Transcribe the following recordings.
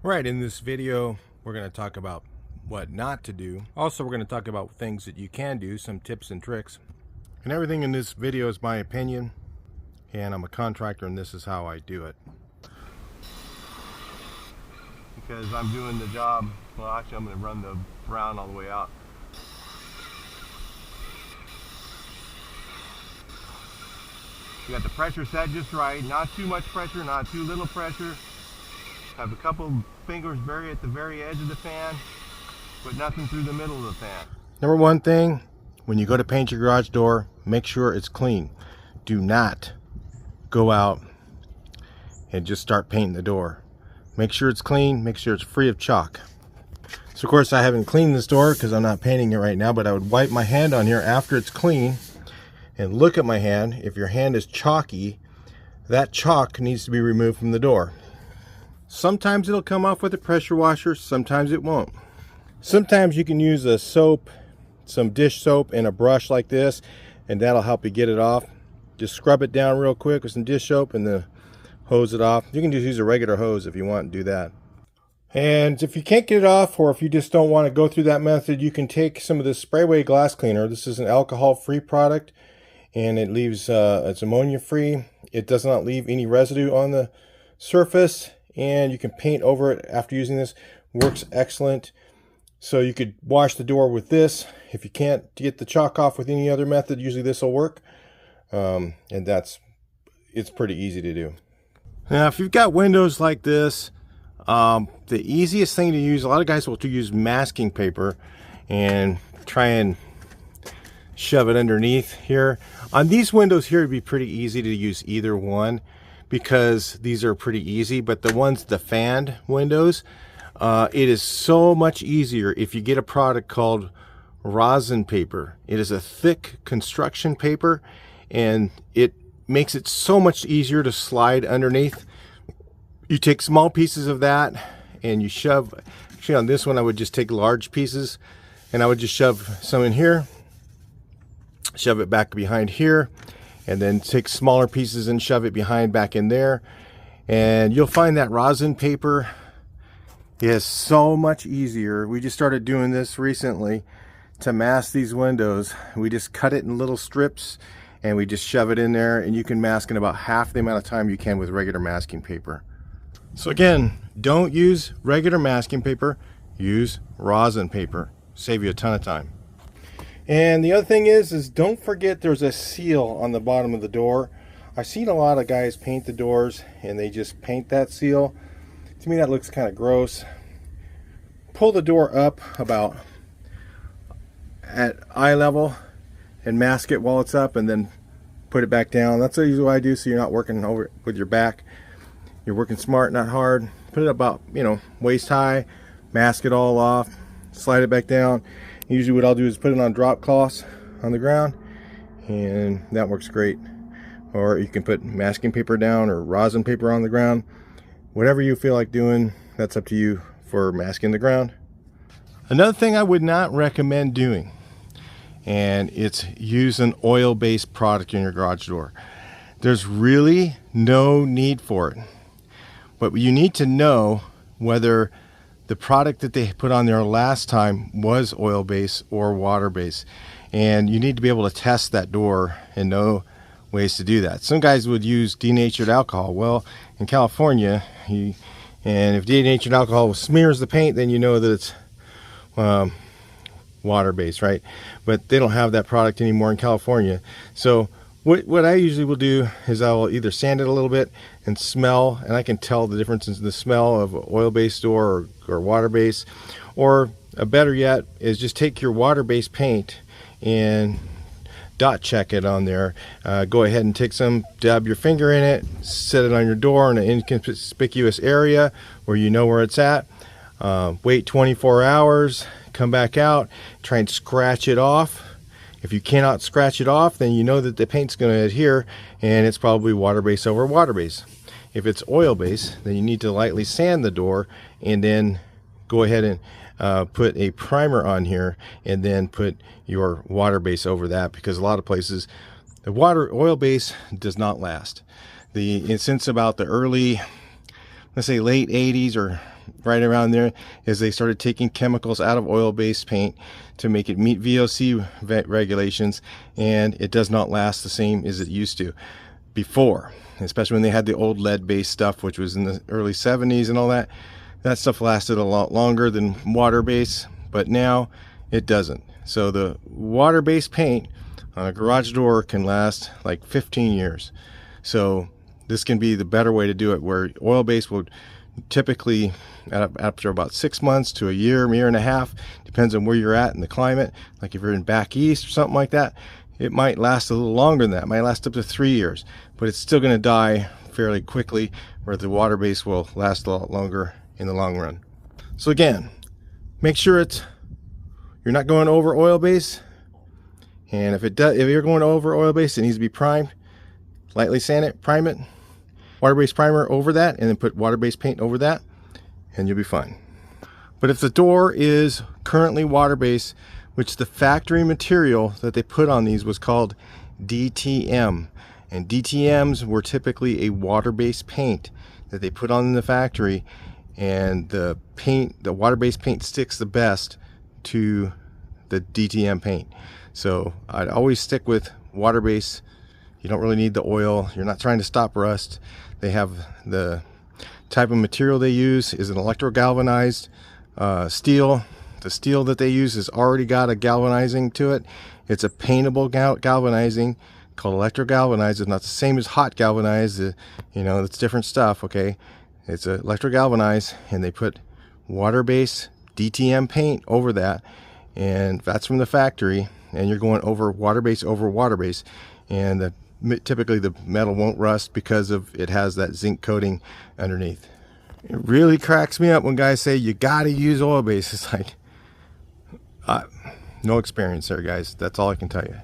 Right, in this video, we're going to talk about what not to do. Also, we're going to talk about things that you can do, some tips and tricks. And everything in this video is my opinion, and I'm a contractor, and this is how I do it. Because I'm doing the job, well, actually I'm going to run the brown all the way out. You got the pressure set just right, not too much pressure, not too little pressure. Have a couple fingers at the very edge of the fan, but nothing through the middle of the fan. Number one thing, when you go to paint your garage door, make sure it's clean. Do not go out and just start painting the door. Make sure it's clean, make sure it's free of chalk. So of course I haven't cleaned this door because I'm not painting it right now, but I would wipe my hand on here after it's clean and look at my hand. If your hand is chalky, that chalk needs to be removed from the door. Sometimes it'll come off with a pressure washer, sometimes it won't. Sometimes you can use a soap, some dish soap and a brush like this, and that'll help you get it off. Just scrub it down real quick with some dish soap and then hose it off. You can just use a regular hose if you want to do that. And if you can't get it off, or if you just don't want to go through that method, you can take some of this spray-away glass cleaner. This is an alcohol-free product, and it leaves, it's ammonia-free. It does not leave any residue on the surface, and you can paint over it after using this. Works excellent. So you could wash the door with this. If you can't get the chalk off with any other method, usually this will work. And it's pretty easy to do. Now, if you've got windows like this, the easiest thing to use, a lot of guys will use masking paper and try and shove it underneath here. On these windows here, it'd be pretty easy to use either one because these are pretty easy, but the fanned windows, it is so much easier if you get a product called rosin paper. It is a thick construction paper, and it makes it so much easier to slide underneath. You take small pieces of that and you shove, actually on this one I would just take large pieces and I would just shove some in here, shove it back behind here, and then take smaller pieces and shove it back in there. And you'll find that rosin paper is so much easier. We just started doing this recently to mask these windows. We just cut it in little strips and we just shove it in there, and you can mask in about half the amount of time you can with regular masking paper. So again, don't use regular masking paper, use rosin paper. Save you a ton of time. And the other thing is don't forget there's a seal on the bottom of the door. I've seen a lot of guys paint the doors and they just paint that seal. To me that looks kind of gross. Pull the door up about at eye level and mask it while it's up, and then put it back down. That's usually what I do, so you're not working over with your back. You're working smart, not hard. Put it about, waist high, mask it all off, slide it back down. Usually what I'll do is put it on drop cloths on the ground, and that works great. Or you can put masking paper down or rosin paper on the ground. Whatever you feel like doing, that's up to you for masking the ground. Another thing I would not recommend doing, and it's use an oil-based product in your garage door. There's really no need for it. But you need to know whether the product that they put on there last time was oil-based or water-based. And you need to be able to test that door and know ways to do that. Some guys would use denatured alcohol. Well, in California, and if denatured alcohol smears the paint, then you know that it's water-based, right? But they don't have that product anymore in California. So what I usually will do is I will either sand it a little bit and smell, and I can tell the difference in the smell of oil-based door or water-based. Or better yet is just take your water-based paint and dot check it on there. Go ahead and take some, dab your finger in it, set it on your door in an inconspicuous area where you know where it's at. Wait 24 hours, come back out, try and scratch it off. If you cannot scratch it off, then you know that the paint's going to adhere, and it's probably water-based over water-based. If it's oil-based, then you need to lightly sand the door and then go ahead and put a primer on here and then put your water base over that, because a lot of places the oil base does not last. Since about the early let's say late 80s or right around there, is they started taking chemicals out of oil-based paint to make it meet VOC regulations, and it does not last the same as it used to before, especially when they had the old lead-based stuff, which was in the early 70s and all that. That stuff lasted a lot longer than water-based, but now it doesn't. So the water-based paint on a garage door can last like 15 years. So this can be the better way to do it, where oil-based will typically, after about 6 months to a year and a half, depends on where you're at in the climate. Like if you're in back east or something like that, it might last a little longer than that. It might last up to 3 years, but it's still going to die fairly quickly, where the water-based will last a lot longer in the long run. So again, make sure you're not going over oil-based, and if you're going over oil-based, it needs to be primed. Lightly sand it, prime it, water-based primer over that, and then put water-based paint over that, and you'll be fine. But if the door is currently water-based, which the factory material that they put on these was called DTM, and DTMs were typically a water-based paint that they put on in the factory, and the water-based paint sticks the best to the DTM paint. So I'd always stick with water-based. You don't really need the oil. You're not trying to stop rust. They have the type of material they use is an electrogalvanized steel. The steel that they use has already got a galvanizing to it. It's a paintable galvanizing called electrogalvanized. It's not the same as hot galvanized. It's different stuff, okay? It's electrogalvanized, and they put water-based DTM paint over that, and that's from the factory, and you're going over water-based, and typically the metal won't rust because it has that zinc coating underneath. It really cracks me up when guys say you gotta use oil-based. It's like, no experience there, guys. That's all I can tell you.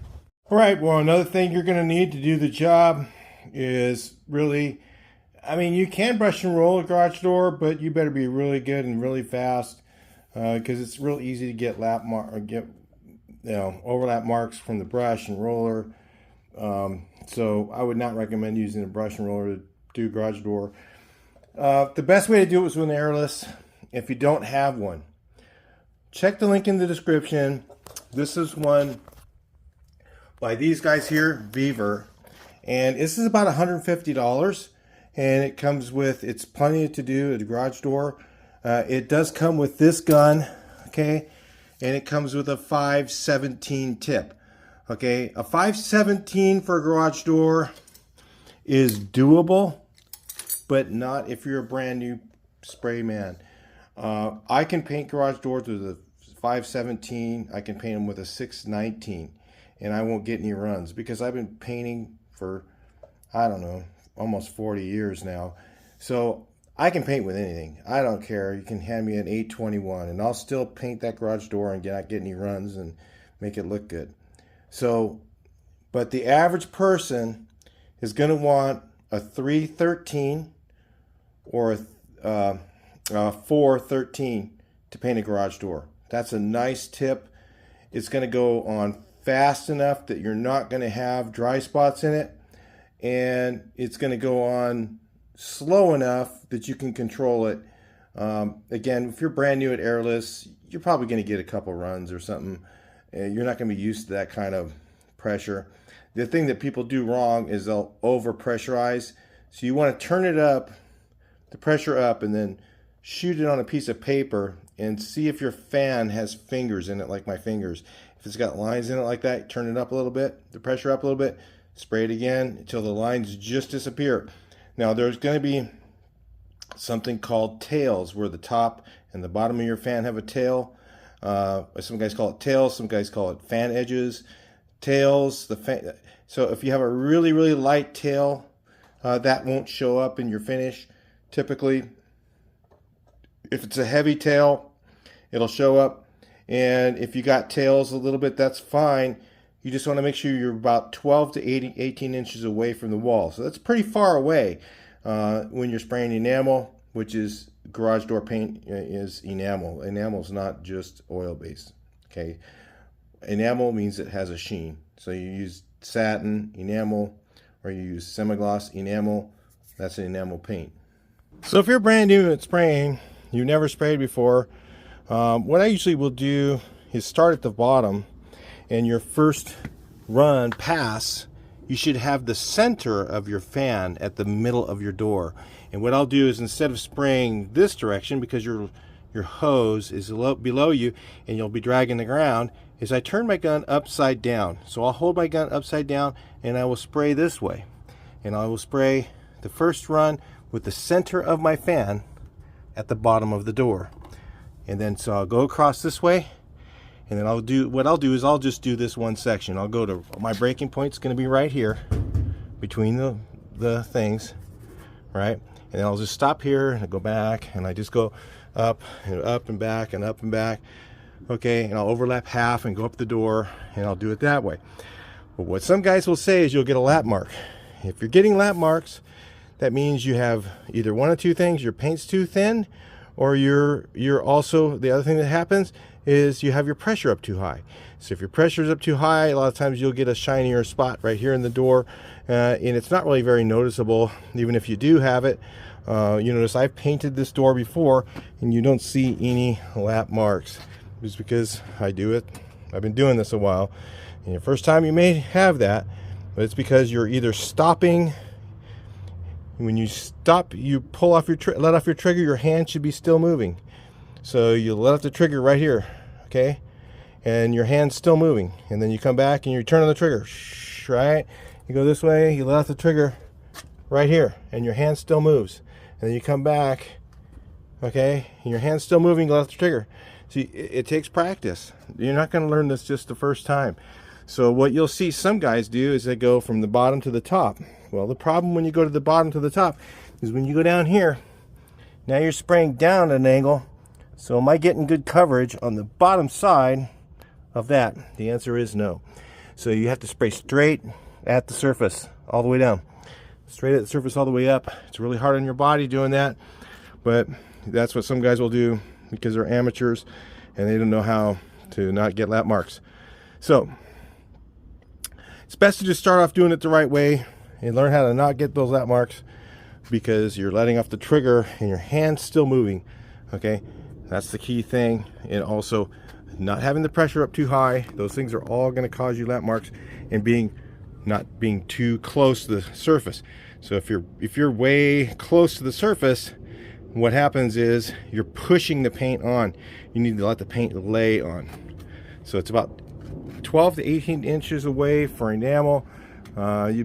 All right, well, another thing you're gonna need to do the job is really, you can brush and roll a garage door, but you better be really good and really fast, because it's real easy to get overlap marks from the brush and roller. So I would not recommend using a brush and roller to do garage door. The best way to do it is with an airless. If you don't have one, check the link in the description. This is one by these guys here, Beaver, and this is about $150, and it comes with, it's plenty to do at a garage door. It does come with this gun, okay, and it comes with a 5/17 tip. Okay, a 5/17 for a garage door is doable, but not if you're a brand new spray man. I can paint garage doors with a 5/17. I can paint them with a 6/19, and I won't get any runs because I've been painting for, I don't know, almost 40 years now. So I can paint with anything. I don't care. You can hand me an 821, and I'll still paint that garage door and not get any runs and make it look good. So, but the average person is going to want a 313 or a 413 to paint a garage door. That's a nice tip. It's going to go on fast enough that you're not going to have dry spots in it, and it's going to go on slow enough that you can control it. Again, if you're brand new at airless, you're probably going to get a couple runs or something. You're not going to be used to that kind of pressure. The thing that people do wrong is they'll over pressurize. So you want to turn it up, the pressure up, and then shoot it on a piece of paper and see if your fan has fingers in it, like my fingers. If it's got lines in it like that, turn it up a little bit, the pressure up a little bit, spray it again until the lines just disappear. Now there's going to be something called tails, where the top and the bottom of your fan have a tail. Some guys call it tails, some guys call it fan edges. Tails, so if you have a really, really light tail, that won't show up in your finish typically. If it's a heavy tail, it'll show up. And if you got tails a little bit, that's fine. You just want to make sure you're about 12 to 18 inches away from the wall. So that's pretty far away when you're spraying enamel, which is garage door paint is enamel. Enamel is not just oil-based. Okay, enamel means it has a sheen. So you use satin enamel, or you use semi-gloss enamel. That's an enamel paint. So if you're brand new at spraying, you've never sprayed before, what I usually will do is start at the bottom, and your first run pass, you should have the center of your fan at the middle of your door. And what I'll do is, instead of spraying this direction, because your hose is below you and you'll be dragging the ground, is I turn my gun upside down. So I'll hold my gun upside down and I will spray this way. And I will spray the first run with the center of my fan at the bottom of the door. And then so I'll go across this way, and then I'll just do this one section. I'll go to my breaking point's going to be right here between the things, right? And then I'll just stop here and I go back, and I just go up and up and back and up and back. Okay, and I'll overlap half and go up the door, and I'll do it that way. But what some guys will say is you'll get a lap mark. If you're getting lap marks, that means you have either one of two things: your paint's too thin, or you're also, the other thing that happens is you have your pressure up too high. So if your pressure is up too high, a lot of times you'll get a shinier spot right here in the door, and it's not really very noticeable, even if you do have it. You notice I've painted this door before, and you don't see any lap marks. It's because I do it. I've been doing this a while, and the first time you may have that, but it's because you're either stopping. When you stop, you pull off let off your trigger, your hand should be still moving. So you let off the trigger right here, okay? And your hand's still moving. And then you come back and you turn on the trigger, right? You go this way, you let off the trigger right here, and your hand still moves. And then you come back, okay? And your hand's still moving, you let off the trigger. See, it takes practice. You're not going to learn this just the first time. So what you'll see some guys do is they go from the bottom to the top. Well, the problem when you go to the bottom to the top is when you go down here, now you're spraying down at an angle. So am I getting good coverage on the bottom side of that? The answer is no. So you have to spray straight at the surface all the way down. Straight at the surface all the way up. It's really hard on your body doing that, but that's what some guys will do because they're amateurs and they don't know how to not get lap marks. So it's best to just start off doing it the right way and learn how to not get those lap marks, because you're letting off the trigger and your hand's still moving. Okay, that's the key thing. And also not having the pressure up too high. Those things are all going to cause you lap marks, and not being too close to the surface. So if you're way close to the surface, what happens is you're pushing the paint on. You need to let the paint lay on. So it's about 12 to 18 inches away for enamel. You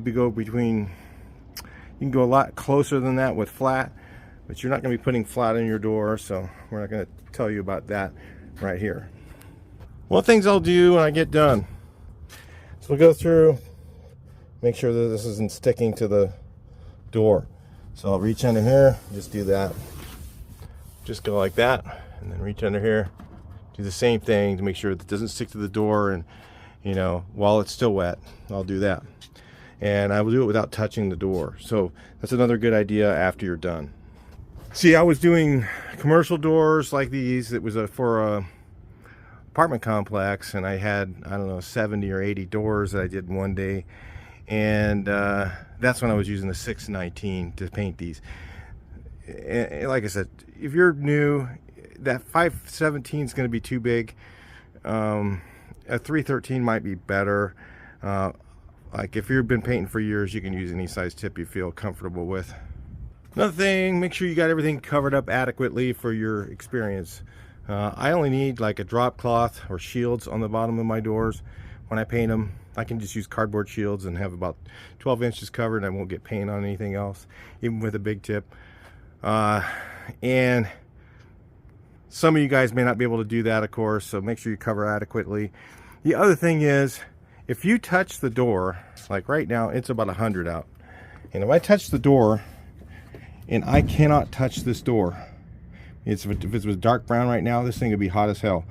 can go a lot closer than that with flat, but you're not going to be putting flat on your door, so we're not going to tell you about that right here. One of the things I'll do when I get done, so we'll go through, make sure that this isn't sticking to the door. So I'll reach under here, just do that. Just go like that, and then reach under here, do the same thing to make sure that it doesn't stick to the door, and while it's still wet, I'll do that. And I will do it without touching the door. So that's another good idea after you're done. See, I was doing commercial doors like these. It was for a apartment complex, and I had, I don't know, 70 or 80 doors that I did in one day. And that's when I was using the 619 to paint these. And like I said, if you're new, that 517 is going to be too big. A 313 might be better. Like if you've been painting for years, you can use any size tip you feel comfortable with. Another thing, make sure you got everything covered up adequately for your experience. I only need like a drop cloth or shields on the bottom of my doors. When I paint them, I can just use cardboard shields and have about 12 inches covered. I won't get paint on anything else, even with a big tip. And some of you guys may not be able to do that, of course, so make sure you cover adequately. The other thing is, if you touch the door, like right now, it's about 100 out. And if I touch the door, and I cannot touch this door, if it was dark brown right now, this thing would be hot as hell.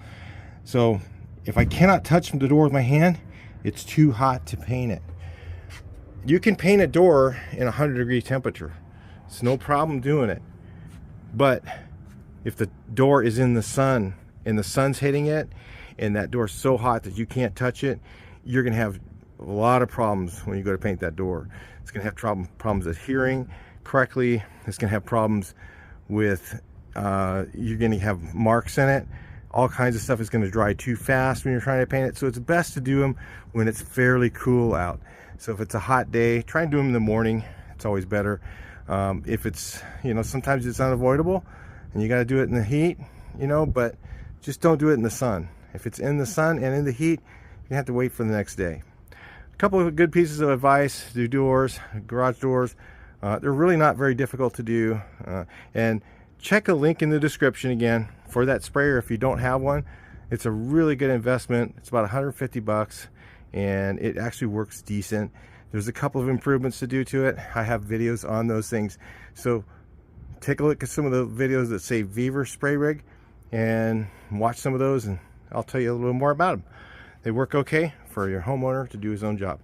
So if I cannot touch the door with my hand, it's too hot to paint it. You can paint a door in 100-degree temperature. It's no problem doing it. But if the door is in the sun and the sun's hitting it, and that door's so hot that you can't touch it, you're going to have a lot of problems when you go to paint that door. It's going to have problems adhering correctly. It's going to have problems with, you're going to have marks in it. All kinds of stuff is going to dry too fast when you're trying to paint it. So it's best to do them when it's fairly cool out. So if it's a hot day, try and do them in the morning. It's always better. If it's, you know, sometimes it's unavoidable and you got to do it in the heat, you know, but just don't do it in the sun. If it's in the sun and in the heat, you have to wait for the next day. A couple of good pieces of advice: do doors, garage doors. They're really not very difficult to do. And check the link in the description again for that sprayer if you don't have one. It's a really good investment. It's about 150 bucks and it actually works decent. There's a couple of improvements to do to it. I have videos on those things. So take a look at some of the videos that say Beaver spray rig and watch some of those, and I'll tell you a little more about them. They work okay for your homeowner to do his own job.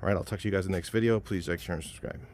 All right, I'll talk to you guys in the next video. Please like, share, and subscribe.